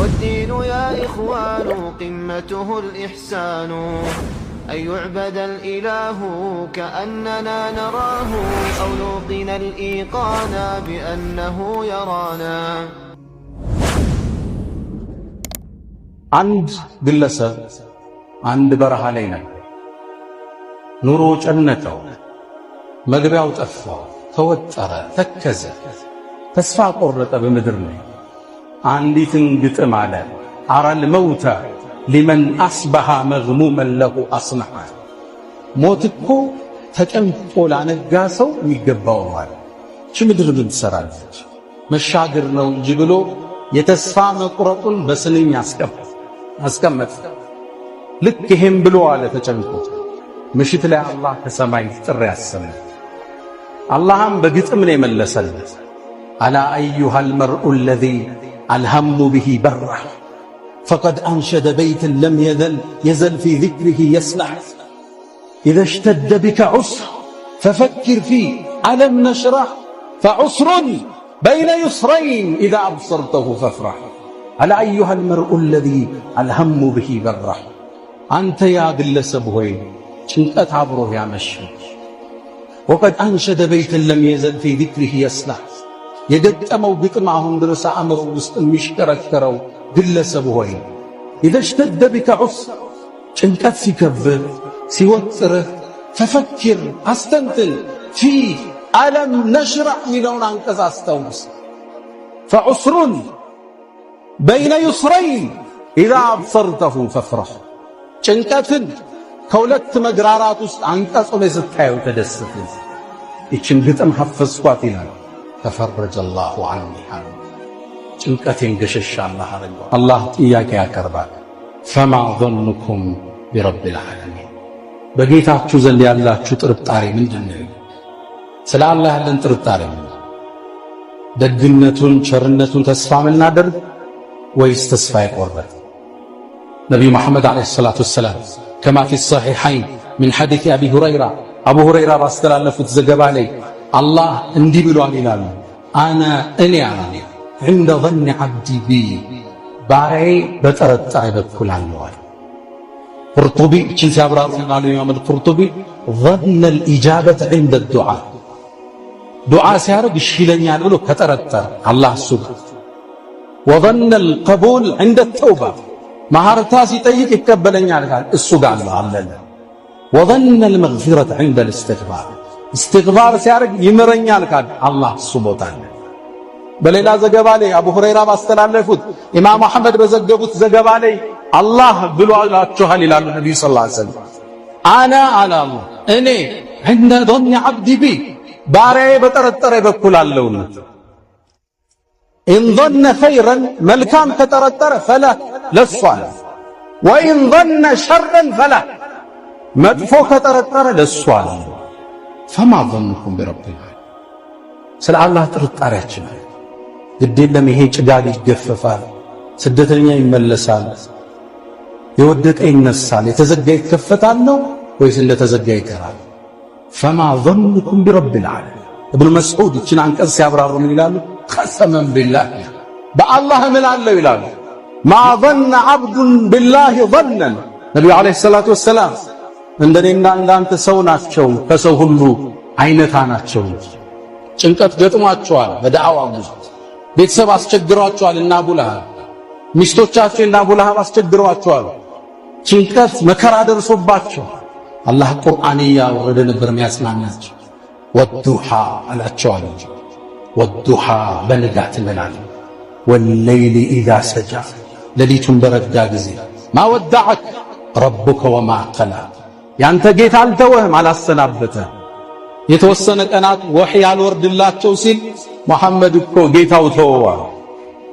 والدين يا إخوان قمته الإحسان أن يعبد الإله كأننا نراه أو نوقن الإيقان بأنه يرانا عند ግለሰብ አንድ በረሃ ላይ ነበር። ኑሮ ጨነቀው፣ መግቢያው ጠፋው፣ ተወጠረ፣ ተከዘ፣ ተስፋ ቆረጠ። በምድር ላይ አንዲትን ግጥም አለ። አራል መውተ ሊመን አስበሃ መግሙመን ለሁ አስነሐ። ሞት እኮ ተጨንቆ ላነጋ ሰው የሚገባው ማለት እቺ ምድር ምን ትሰራለች? መሻገር ነው እንጂ ብሎ የተስፋ መቁረጡን በስንኝ አስቀመጠ። ልክ ይሄም ብሎ አለ ተጨንቆ። ምሽት ላይ አላህ ከሰማይ ጥሪ ያሰማ። አላህም በግጥም ነው የመለሰለት። አላ አዩሃል መርኡ الذي الهم به بره فقد أنشد بيت لم يزل في ذكره يسلح إذا اشتد بك عسر ففكر فيه ألم نشرح فعسر بين يسرين إذا أبصرته فافرح ألا أيها المرء الذي الهم به بره أنت يا ግለሰብ ሆይ ጭንቀት አብሮህ ያመሸ وقد أنشد بيت لم يزل في ذكره يسلح የገጠመው ግጥም አሁን ድረስ አእምሮ ውስጥ የሚሽከረከረው ግለሰብ ሆይ إذا اشتد بك عسر ጭንቀት ሲከብህ ሲወጥርህ ففكر አስተንትን فيه ألم نشرح ሚለውን አንቀጽ አስታውስ فعسر بين يسرين إذا أبصرته فافرح ጭንቀትን ከሁለት መግራራት ውስጥ አንቀጹ ላይ ስታየው ተደሰተ። እቺን ግጥም ሐፈዝኳት ይላል። ተፈረጀ አላሁ ዐንኒ ጭንቀቴን ገሸሽ አላህ አረገው። አላህ ጥያቄ ያቀርባል። ፈማ ظنكم برب العالمين በጌታችሁ ዘንድ ያላችሁ ጥርጣሬ ምንድነው? ስለ አላህ ያለን ጥርጣሬ ደግነቱን ቸርነቱን ተስፋ ምናደርግ ወይስ ተስፋ ይቆርጥ? ነብዩ መሐመድ አለይሂ ሰላቱ ወሰላም كما في الصحيحين من حديث أبي هريرة أبو هريرة باستلالفت زقبالي الله اندي بلوان إلال أنا عند ظن عبدي بي بارعي بترد عبد كل عنوان قرطبي كنت أبرار قالوا يوم القرطبي ظن الإجابة عند الدعاء دعاء سيارك الشيلن يعلو كترد الله سبحانه وظن القبول عند التوبة مهارتا ሲጠይቅ ይቀበለኛል ካል እሱ ጋር ነው አለለ وظن المغفرة عند الاستغفار استغفار ሲያርግ ይምረኛል ካል አላህ ሱብሃነ በሌላ ዘገባ ላይ አቡ ሁረይራ ባስተላለፉት ኢማም አህመድ በዘገቡት ዘገባ ላይ አላህ ብሏላችኋል ይላሉ ነብዩ ሰለላሁ ዐለይሂ ወሰለም انا على الله እኔ عند ظن عبدي بي ባሪያዬ በጠረጠረ በኩል አለውነት إن ظن خيرا ملكام كترتر فلا للصال وإن ظن شرا فلا مدفو كترتر للصال فما ظنكم برب العالمين سل الله ترتر يتشنا قدين لم يهيج قاعد يتقففال سدتني يملسال يودك أي نسال يتزقى يتكفتال نو ويسن لتزقى يكرال فما ظنكم برب العالمين ابن مسعود يتشنا عنك أسي أبرار من إلاله قسما بالله بالله من الله ይላሉ ما ظن عبد بالله ظنا ነብዩ አለይሂ ሰላቱ ወሰለም እንደኔና እንዳንተ ሰው ናቸው ከሰው ሁሉ አይነታ ናቸው ጭንቀት ገጥሟቸዋል በዳዕዋ ጉዞ ቤተሰብ አስቸግሯቸዋል እና አቡለሃብ ሚስቶቻቸው እና አቡለሃብ አስቸግሯቸዋል ጭንቀት መከራ ደርሶባቸው አላህ ቁርአን ያወረደ ነበር የሚያጽናናቸው ወዱሃ አላቸው አለ والضحى بنقات منال والليل إذا سجى لليتم برقا قزي ما ودعك ربك وما قلى يعني تقيت على التوهم على السنابته يتوسنك أنات وحي على الورد الله توسيل محمد كو قيت وتوه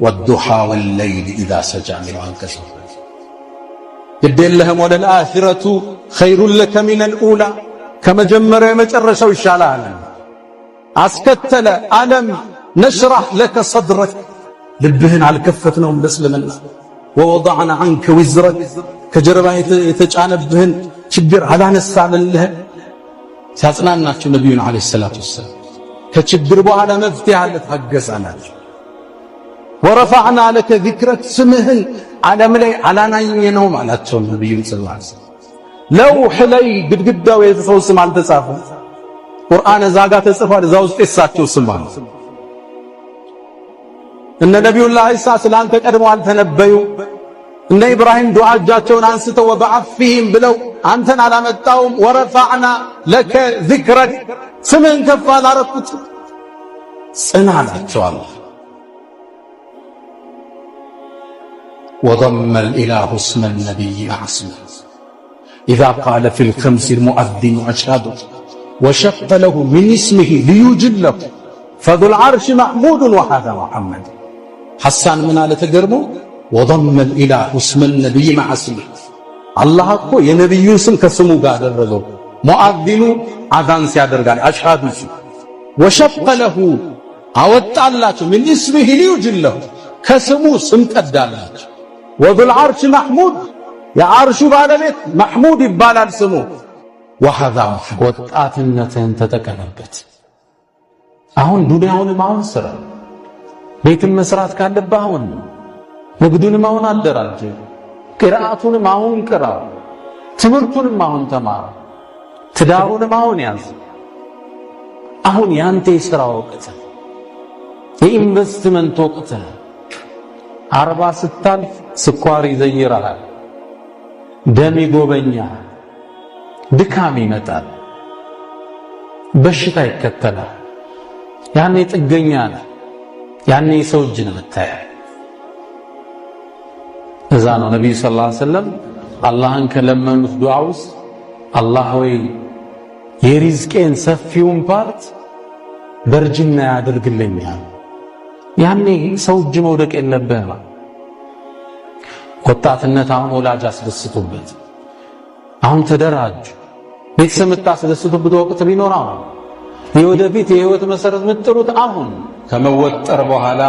والضحى والليل إذا سجى من عنكسر يدين لهم وللآخرة خير لك من الأولى كما جمر يمجرسوا الشالان أسكتل ألم نشرح لك صدرك لبهن على كفتنا بسلمنا ووضعنا عنك وزرك كجربا يتجانبهن شبير على نسال الله سيصنعنا نبينا عليه الصلاة والسلام كشبير بو على مفتاح لتحقسنا ወረፈዕና ለከ ዚክረክ ስምህን ዓለም ላይ አላናኘነውም አላቸው ነቢዩን ሰለላሁ ዐለይሂ ወሰለም። ለውሕ ላይ ግድግዳው የሰው ስም አልተጻፈም። ቁርአን እዛ ጋር ተጽፏል። እዛ ውስጥ የሳቸው ስም አለ። እነ ነቢዩላህ ኢሳ ስላንተ ቀድመው አልተነበዩ። እነ ኢብራሂም ዱዓ እጃቸውን አንስተው ወበዐት ፊህም ብለው አንተን አላመጣውም። ወረፈዕና ለከ ዚክረክ ስምህን ከፍ አላረኩት ጽና አላቸው አላህ። وضم الإله اسم النبي مع اسمه إذا قال في الخمس المؤذن أشهد وشق له من اسمه ليجله فذو العرش محمود وهذا محمد. حسان من آلة قرمو وضم الإله اسم النبي مع اسمه. الله أكو ينبي يوسم كسمو قادر رضو مؤذن عذان سيادر قال أشهد وشق له عودت الله من اسمه ليجله كسمو سمت الدالات. وذو العرش محمود يا عرش بالبيت محمود يبالال سمو وهذا ወጣትነትን ተጠቀመበት። አሁን ዱንያውንም አሁን ስራ ቤትም መስራት ካለብህ አሁን ንግዱንም አሁን አደራጅ፣ ቅራአቱንም አሁን ቅራ፣ ትምህርቱንም አሁን ተማር፣ ትዳሩንም አሁን ያዝ። አሁን ያንተ የሥራ ወቅት የኢንቨስትመንት ወቅት። 40 ስታልፍ ስኳር ይዘይራል፣ ደም ይጎበኛል፣ ድካም ይመጣል፣ በሽታ ይከተላል። ያኔ ጥገኛ ነህ፣ ያኔ ሰው እጅ ነው የምታየው። እዛ ነው ነብዩ ሰለላሁ ዐለይሂ ወሰለም አላህን ከለመኑት ዱዓ ውስጥ አላህ ሆይ የሪዝቄን ሰፊውን ፓርት በርጅና ያድርግልኛል። ያኔ ሰው እጅ መውደቅ የለብህም። ወጣትነት አሁን ወላጅ አስደስቱበት፣ አሁን ተደራጅ። ቤተሰብ የምታስደስቱበት ወቅት ቢኖር አሁን የወደፊት የህይወት መሰረት የምትጥሩት አሁን። ከመወጠር በኋላ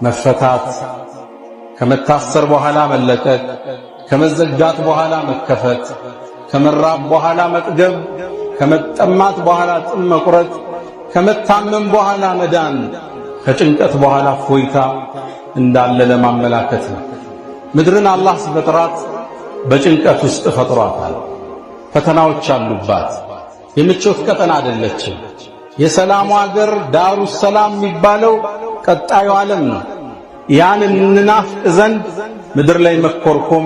መፈታት፣ ከመታሰር በኋላ መለቀቅ፣ ከመዘጋት በኋላ መከፈት፣ ከመራብ በኋላ መጥገብ፣ ከመጠማት በኋላ ጥም መቁረጥ፣ ከመታመም በኋላ መዳን፣ ከጭንቀት በኋላ ፎይታ እንዳለ ለማመላከት ነው። ምድርን አላህ ሲፈጥራት በጭንቀት ውስጥ ፈጥሯታል። ፈተናዎች አሉባት። የምቾት ቀጠና አይደለችም። የሰላሙ ሀገር ዳሩ ሰላም የሚባለው ቀጣዩ ዓለም ነው። ያን እንናፍቅ ዘንድ ምድር ላይ መኮርኮም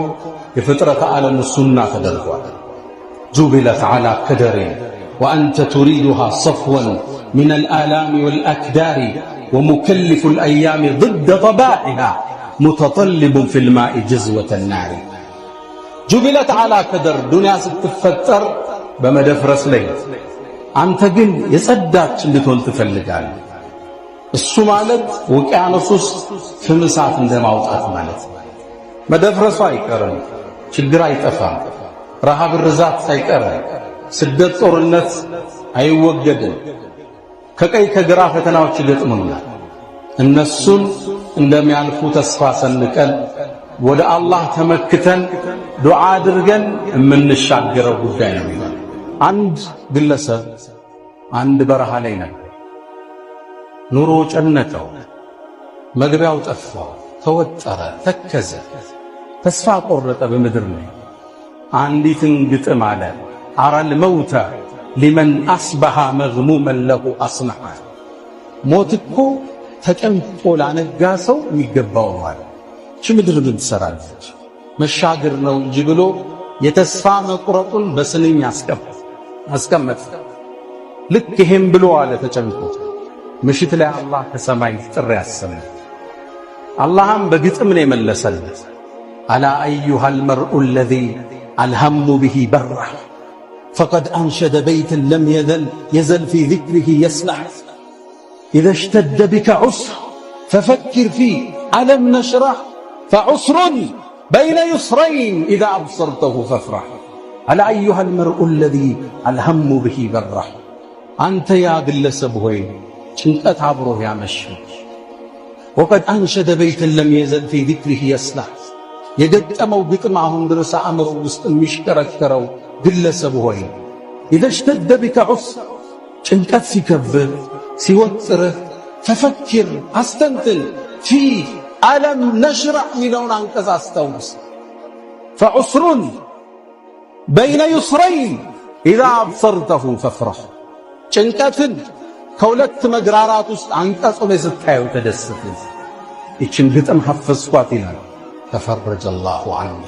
የፍጥረት ዓለም ሱና ተደርጓል። ጁቢለት ዐላ ከደሪ ወአንተ ቱሪዱሃ ሰፍወን ሚን አልአላሚ ወልአክዳሪ ወሙከልፉ አልአያሚ ضد طباعها متطلب في الماء جزوة النار. ጁቢለት ዐላ ከደር ዱንያ ስትፈጠር በመደፍረስ ላይ አንተ ግን የጸዳች እንድትሆን ትፈልጋለህ። እሱ ማለት ውቅያኖስ ውስጥ ፍም እሳት እንደማውጣት ማለት። መደፍረሱ አይቀርም፣ ችግር አይጠፋም፣ ረሃብ ርዛት አይቀርም፣ ስደት ጦርነት አይወገድም። ከቀይ ከግራ ፈተናዎች ይገጥሙናል። እነሱን እንደሚያልፉ ተስፋ ሰንቀን ወደ አላህ ተመክተን ዱዓ አድርገን የምንሻገረው ጉዳይ ነው። አንድ ግለሰብ አንድ በረሃ ላይ ነበር። ኑሮ ጨነቀው፣ መግቢያው ጠፋው፣ ተወጠረ፣ ተከዘ፣ ተስፋ ቆረጠ። በምድር ላይ አንዲትን ግጥም አለ። አረል መውተ ሊመን አስበሃ መግሙመን ለሁ አስነሐ። ሞት እኮ ተጨንቆ ላነጋ ሰው የሚገባው ነው አለ። እቺ ምድር ምን ትሰራለች? መሻገር ነው እንጂ ብሎ የተስፋ መቁረጡን በስንኝ አስቀመጠ። ልክ ይሄም ብሎ አለ ተጨንቆ። ምሽት ላይ አላህ ከሰማይ ጥሪ ያሰማ። አላህም በግጥም ነው የመለሰለት። አላ አዩሃል መርኡ الذي الهم به بره فقد أنشد بيتا لم يزل في ذكره يسلح إذا اشتد بك عسر ففكر فيه ألم نشرح فعسر بين يسرين إذا أبصرته فافرح. على أيها المرء الذي الهم به بره أنت يا ግለሰብ ሆይ ጭንቀት አብሮህ ያመሸች وقد أنشد بيتا لم يزل في ذكره يسلح የገጠመው ግጥም አሁን ድረስ አእምሮ ውስጥ የሚሽከረከረው ግለሰብ ሆይ إذا اشتد بك عسر ጭንቀት ሲከብህ ሲወጥርህ ففكر አስተንትን ፊ አለም ነሽረሕ ሚለውን አንቀጽ አስታውስ። ፈዑስሩን በይነ ዩስረይን ኢዛ አብሰርተሁ ፈፍረሕ። ጭንቀትን ከሁለት መግራራት ውስጥ አንቀጹ ላይ ስታየው ተደሰት። ይችን ግጥም ሐፈዝኳት ይላል። ተፈረጀ አላሁ ዐኒ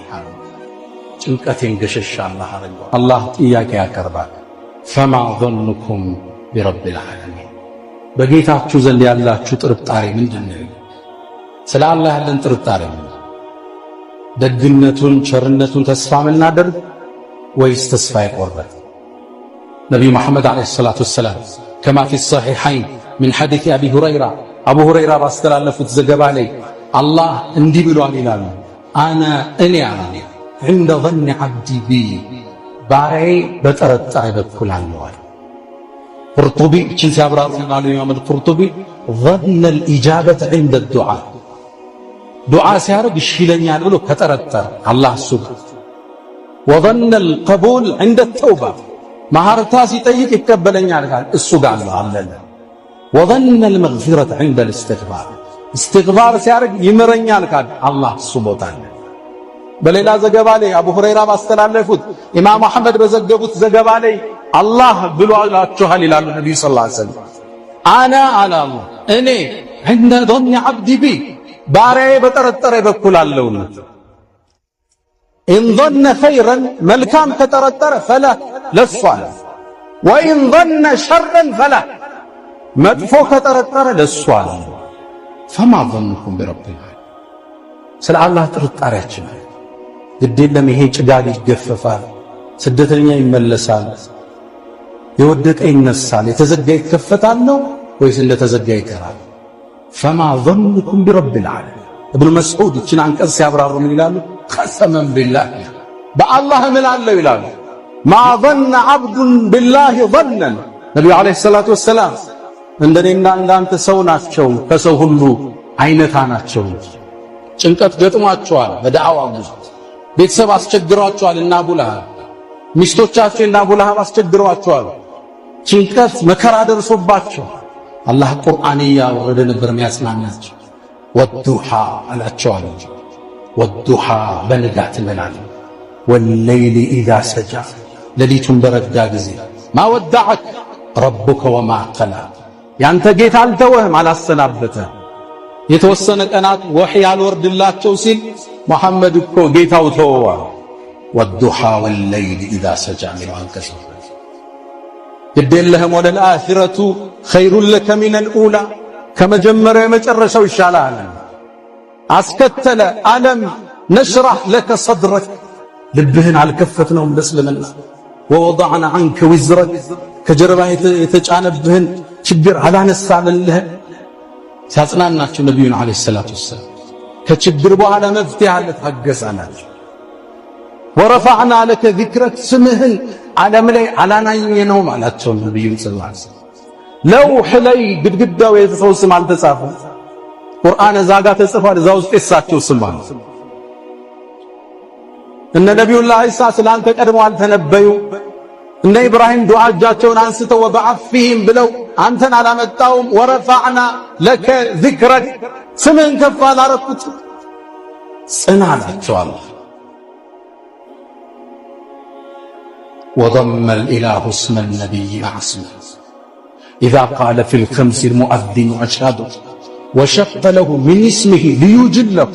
ጭንቀቴን ገሸሽ አላህ አረገው። አላህ ጥያቄ ያቀርባል። ፈማ ظنكم برب العالمين በጌታችሁ ዘንድ ያላችሁ ጥርጣሬ ምንድነው? ስለ አላህ ያለን ጥርጣሬ ምንድነው? ደግነቱን ቸርነቱን ተስፋ ምናደርግ ወይስ ተስፋ ይቆርጥ? ነብዩ መሐመድ አለይሂ ሰላቱ ወሰላም ከማ ፊ الصحيحين من حديث ابي هريره አቡ ሁረይራ ባስተላለፉት ዘገባ ላይ አላህ እንዲህ ብሏል ይላሉ። እኔ عند ظن عبدي بي ባሪያዬ በጠረጠረ በኩል አለዋል። ቁርጡቢ እችን ሲያብራሩ ማለት ኢማም ቁርጡቢ ظن الإجابة عند الدعاء ዱዓ ሲያደርግ እሺ ይለኛል ብሎ ከጠረጠረ አላህ እሱ ጋር وظن القبول عند التوبة ማህርታ ሲጠይቅ ይቀበለኛል ካል እሱ ጋር አለ። وظن المغفرة عند الاستغفار استغفار ሲያደርግ ይምረኛል ካል አላህ እሱ ቦታ አለ። በሌላ ዘገባ ላይ አቡ ሁረይራ ባስተላለፉት ኢማም አህመድ በዘገቡት ዘገባ ላይ አላህ ብሏላችኋል ይላሉ ነብዩ ሰለላሁ ዐለይሂ ወሰለም። አላህ እኔ عند ظن عبدي بي ባሪያዬ በጠረጠረ በኩል አለውና إن ظن خيرا መልካም ከጠረጠረ فله ለሷል وإن ظن شرا فله መጥፎ ከጠረጠረ ለሷል። فما ظنكم برب العالمين ስለ አላህ ጥርጣሬያችን ግድ የለም። ይሄ ጭጋግ ይገፈፋል፣ ስደተኛ ይመለሳል፣ የወደቀ ይነሳል፣ የተዘጋ ይከፈታል ነው ወይስ እንደተዘጋ ይቀራል? فما ظنكم برب العالمين ابن مسعود እችን አንቀጽ ሲያብራሩ ምን ይላሉ? قسما بالله በአላህ እምላለሁ ይላሉ። ما ظن عبد بالله ظنا ነብዩ አለይሂ ሰላቱ ወሰላም እንደኔና እንዳንተ ሰው ናቸው፣ ከሰው ሁሉ አይነታ ናቸው። ጭንቀት ገጥሟቸዋል፣ በዳዕዋ ጉዞ ቤተሰብ አስቸግሯቸዋል፣ እና አቡ ለሃብ ሚስቶቻቸው እና አቡ ለሃብ አስቸግሯቸዋል። ጭንቀት መከራ ደርሶባቸው አላህ ቁርአን ያወረደ ነበር የሚያጽናናቸው። ወዱሃ አላቸዋል። ወዱሃ በንጋት መላል ወለይሊ ኢዛ ሰጃ ሌሊቱን በረጋ ጊዜ ማ ወደዐክ ረቡከ ወማ ቀላ ያንተ ጌታ አልተወህም አላሰናበተህ። የተወሰነ ቀናት ወህይ ያልወርድላቸው ሲል መሐመድ እኮ ጌታው ተወዋ። ወዱሃ ወለይሊ ኢዛ ሰጃ ሚለው አንቀጽ ግዴለህም ወለል አኺረቱ ኸይሩን ለከ ሚነል ኡላ ከመጀመሪያው የመጨረሻው ይሻላል። አስከተለ አለም ነሽራህ ለከ ሰድረክ ልብህን አልከፈትነውም ለእስልምና። ወወضعنا عنك وزرك ከጀርባህ የተጫነብህን ችግር አላነሳንልህ። ሲያጽናናቸው ነብዩን አለይሂ ሰላቱ ወሰላም ከችግር በኋላ መፍትሄ አለ ታገሳናቸው። ወረፈዕና ለከ ዚክረክ ስምህን ዓለም ላይ አላናኘነውም አላቸው ነብዩን ሰለላሁ ዐለይሂ ወሰለም። ለውህ ላይ ግድግዳው የሰው ስም አልተጻፈም። ቁርአን እዛ ጋር ተጽፏል፣ እዛ ውስጥ የሳቸው ስም አለ። እነ ነብዩላህ ኢሳ ስላንተ ቀድሞ አልተነበዩ። እነ ኢብራሂም ዱዓ እጃቸውን አንስተው ወበዐፊህም ብለው አንተን አላመጣውም። ወረፈዕና ለከ ዚክረክ ስምህን ከፍ አላረኩት ጽና አላቸው አላህ። وضم الإله اسم النبي مع اسمه إذا قال في الخمس المؤذن أشهد وشق له من اسمه ليجله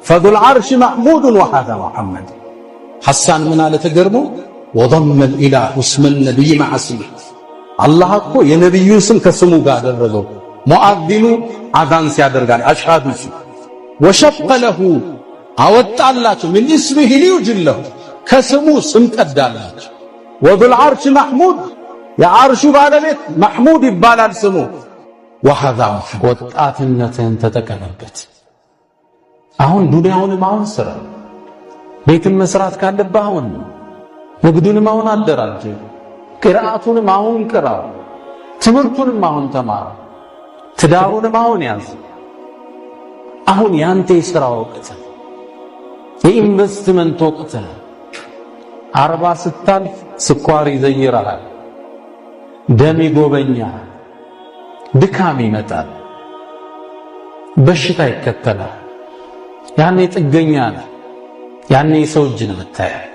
فذو العرش محمود وهذا محمد. حسان من على تقرمه وضم الإله اسم النبي مع اسمه الله እኮ የነብዩን ስም ከስሙ ጋር አደረገው። ሙአዚኑ አዛን ሲያደርግ አሽሃዱ وشق له አወጣላችሁ من اسمه ليجله ከስሙ ስም ቀዳላችሁ። وذو العرش محمود የዓርሹ ባለቤት محمود ይባላል ስሙ። وهذا ወጣትነትን ተጠቀመበት። አሁን ዱንያውንም አሁን ስራ ቤትም መስራት ካለብህ አሁን ንግዱንም አሁን አደራጅ፣ ቅራአቱንም አሁን ቅራ፣ ትምህርቱንም አሁን ተማር፣ ትዳሩንም አሁን ያዝ። አሁን ያንተ የሥራ ወቅት የኢንቨስትመንት ወቅት። 40 ስታልፍ ስኳር ይዘይራል፣ ደም ይጎበኛል፣ ድካም ይመጣል። በሽታ ይከተላል። ያኔ ጥገኛ ነህ፣ ያኔ የሰው እጅ ነው የምታየው።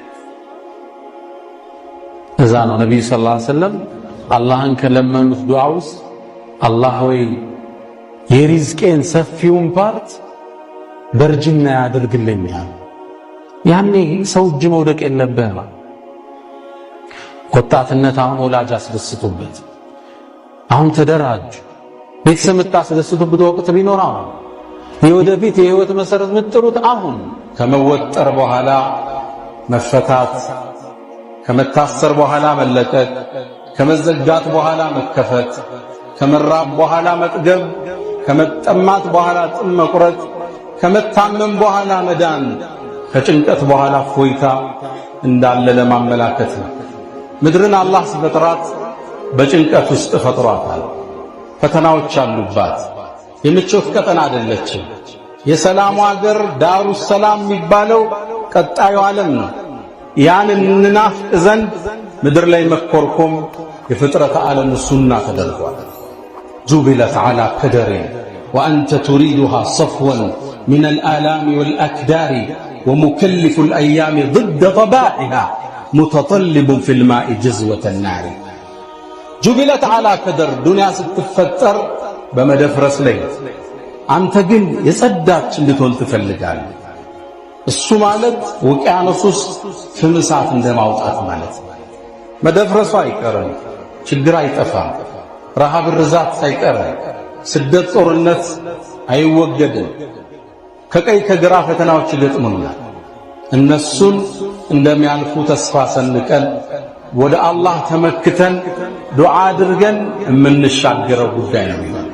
እዛ ነው ነቢዩ ሰለላሁ ዐለይሂ ወሰለም አላህን ከለመኑት ዱዓ ውስጥ አላህ ሆይ የሪዝቄን ሰፊውን ፓርት በእርጅና ያድርግልኛል። ያኔ ሰው እጅ መውደቅ የለብህም። ወጣትነት አሁን ወላጅ አስደስቶበት፣ አሁን ተደራጅ ቤተሰብ የምታስደስቱበት ወቅት ቢኖር አሁን የወደፊት የህይወት መሰረት የምትጥሉት አሁን ከመወጠር በኋላ መፈታት፣ ከመታሰር በኋላ መለቀቅ፣ ከመዘጋት በኋላ መከፈት፣ ከመራብ በኋላ መጥገብ፣ ከመጠማት በኋላ ጥም መቁረጥ፣ ከመታመም በኋላ መዳን፣ ከጭንቀት በኋላ ፎይታ እንዳለ ለማመላከት ነው። ምድርን አላህ ሲፈጥራት በጭንቀት ውስጥ ፈጥሯታል። ፈተናዎች አሉባት። የምቾት ቀጠና አይደለችም። የሰላሙ ሀገር ዳሩ ሰላም የሚባለው ቀጣዩ ዓለም ነው። ያን እንናፍቅ ዘንድ ምድር ላይ መኮርኮም የፍጥረት ዓለም ሱና ተደርጓል። ጁቢለት ዐላ ቀደሪ ወአንተ ቱሪዱሃ ሰፍወን ሚን አልአላሚ ወልአክዳሪ ወሙከልፉ አልአያሚ ضد ጠባዒሃ ሙተጠልቡን ፊል ማኢ ጀዝወተ ናሪ። ጁቢለት ዐላ ቀደር ዱንያ ስትፈጠር በመደፍረስ ላይ፣ አንተ ግን የጸዳች እንድትሆን ትፈልጋለህ። እሱ ማለት ውቅያኖስ ውስጥ ፍም እሳት እንደማውጣት ማለት ነው። መደፍረሱ አይቀርም፣ ችግር አይጠፋም፣ ረሃብ ርዛት አይቀርም፣ ስደት ጦርነት አይወገድም። ከቀይ ከግራ ፈተናዎች ይገጥሙናል። እነሱን እንደሚያልፉ ተስፋ ሰንቀን ወደ አላህ ተመክተን ዱዓ አድርገን የምንሻገረው ጉዳይ ነው።